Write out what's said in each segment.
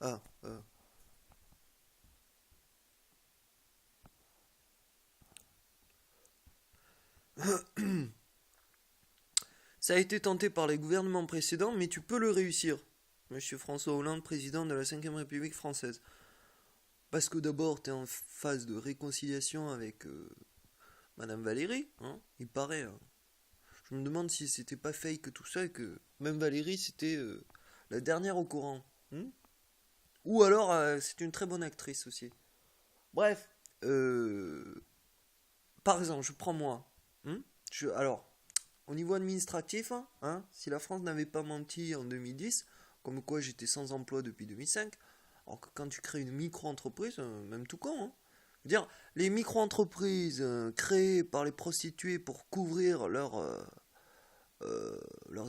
Ah, ça a été tenté par les gouvernements précédents, mais tu peux le réussir. Monsieur François Hollande, président de la Ve République française. Parce que d'abord, tu es en phase de réconciliation avec Madame Valérie, hein, il paraît. Hein. Je me demande si c'était pas fake tout ça et que même Valérie, c'était la dernière au courant. Hmm. Ou alors, c'est une très bonne actrice aussi. Bref, par exemple, je prends moi. Hmm. Alors, au niveau administratif, hein, si la France n'avait pas menti en 2010, comme quoi j'étais sans emploi depuis 2005, alors que quand tu crées une micro-entreprise, même tout con, hein, je veux dire, les micro-entreprises créées par les prostituées pour couvrir leurs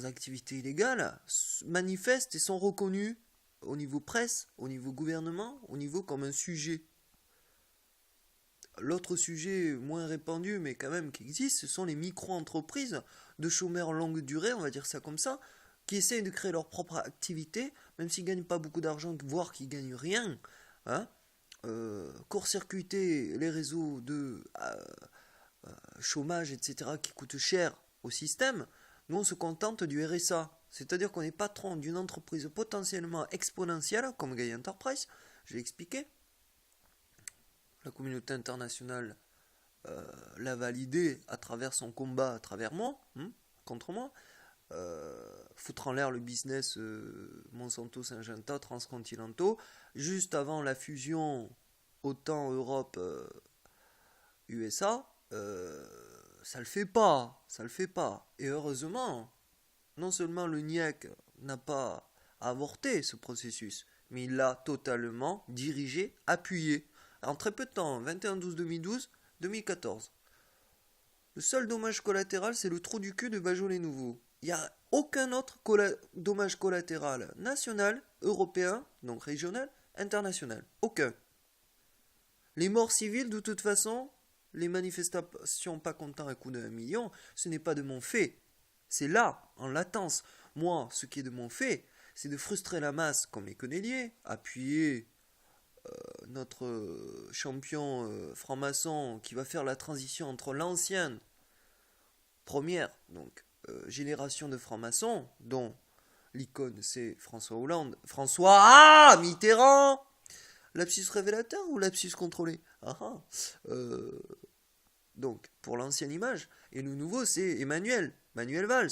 activités illégales manifestent et sont reconnues au niveau presse, au niveau gouvernement, au niveau comme un sujet. L'autre sujet moins répandu, mais quand même qui existe, ce sont les micro-entreprises de chômeurs longue durée, on va dire ça comme ça, qui essayent de créer leur propre activité, même s'ils ne gagnent pas beaucoup d'argent, voire qu'ils ne gagnent rien. Hein, court-circuiter les réseaux de chômage, etc., qui coûtent cher au système, nous on se contente du RSA. C'est-à-dire qu'on est patron d'une entreprise potentiellement exponentielle, comme Gaia Enterprise, je l'ai expliqué. La communauté internationale l'a validé à travers son combat, à travers moi, contre moi, foutre en l'air le business Monsanto, Syngenta, transcontinentaux, juste avant la fusion OTAN, Europe, USA, ça le fait pas, ça le fait pas. Et heureusement, non seulement le NIEC n'a pas avorté ce processus, mais il l'a totalement dirigé, appuyé. En très peu de temps, 21-12-2012, 2014. Le seul dommage collatéral, c'est le trou du cul de Beaujolais-Nouveau. Il n'y a aucun autre dommage collatéral national, européen, donc régional, international. Aucun. Les morts civiles, de toute façon, les manifestations pas contents à coup d'un million, ce n'est pas de mon fait. C'est là, en latence. Moi, ce qui est de mon fait, c'est de frustrer la masse comme les Connelliers, appuyer notre champion franc-maçon qui va faire la transition entre l'ancienne première donc génération de francs-maçons, dont l'icône c'est François Hollande, Mitterrand, lapsus révélateur ou lapsus contrôlé, donc pour l'ancienne image, et le nouveau c'est Manuel Valls.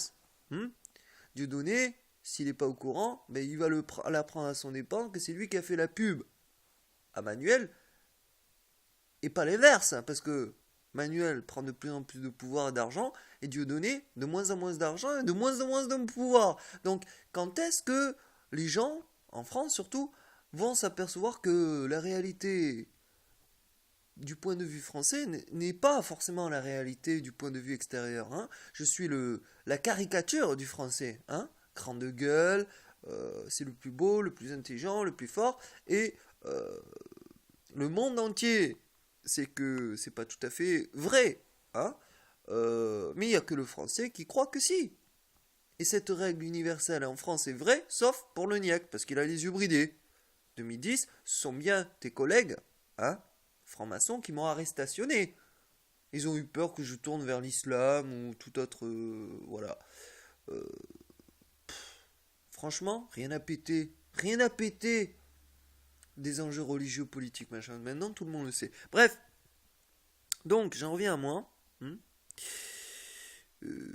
Dieudonné, s'il n'est pas au courant, ben, il va l'apprendre à son dépens que c'est lui qui a fait la pub à Manuel, et pas l'inverse, hein, parce que Manuel prend de plus en plus de pouvoir et d'argent, et Dieudonné de moins en moins d'argent et de moins en moins de pouvoir. Donc, quand est-ce que les gens, en France surtout, vont s'apercevoir que la réalité du point de vue français n'est pas forcément la réalité du point de vue extérieur, hein. Je suis la caricature du français, hein. Grand de gueule, c'est le plus beau, le plus intelligent, le plus fort, et le monde entier c'est que c'est pas tout à fait vrai, hein. Mais il n'y a que le français qui croit que si. Et cette règle universelle en France est vraie, sauf pour le niaque, parce qu'il a les yeux bridés. 2010, ce sont bien tes collègues, hein, francs-maçons, qui m'ont arrestationné. Ils ont eu peur que je tourne vers l'islam ou tout autre. Voilà. Euh, Franchement, rien à péter. Rien à péter des enjeux religieux, politiques, machin. Maintenant, tout le monde le sait. Bref, donc, j'en reviens à moi. Euh,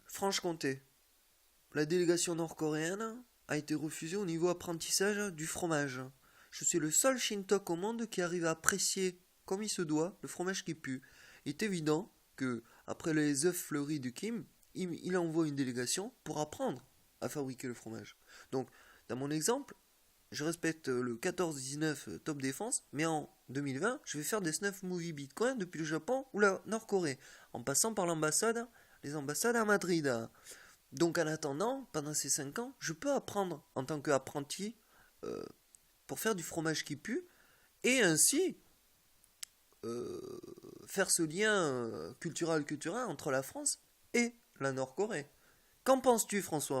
Franche-Comté. La délégation nord-coréenne a été refusée au niveau apprentissage du fromage. Je suis le seul Shintok au monde qui arrive à apprécier, comme il se doit, le fromage qui pue. Il est évident que, après les œufs fleuris de Kim, il envoie une délégation pour apprendre à fabriquer le fromage. Donc, dans mon exemple, je respecte le 14-19 Top Défense, mais en 2020, je vais faire des snuff movie Bitcoin depuis le Japon ou la Nord-Corée, en passant par les ambassades à Madrid. Donc en attendant, pendant ces 5 ans, je peux apprendre en tant qu'apprenti euh, pour faire du fromage qui pue, et ainsi euh, faire ce lien culturel entre la France et la Nord-Corée. Qu'en penses-tu, François?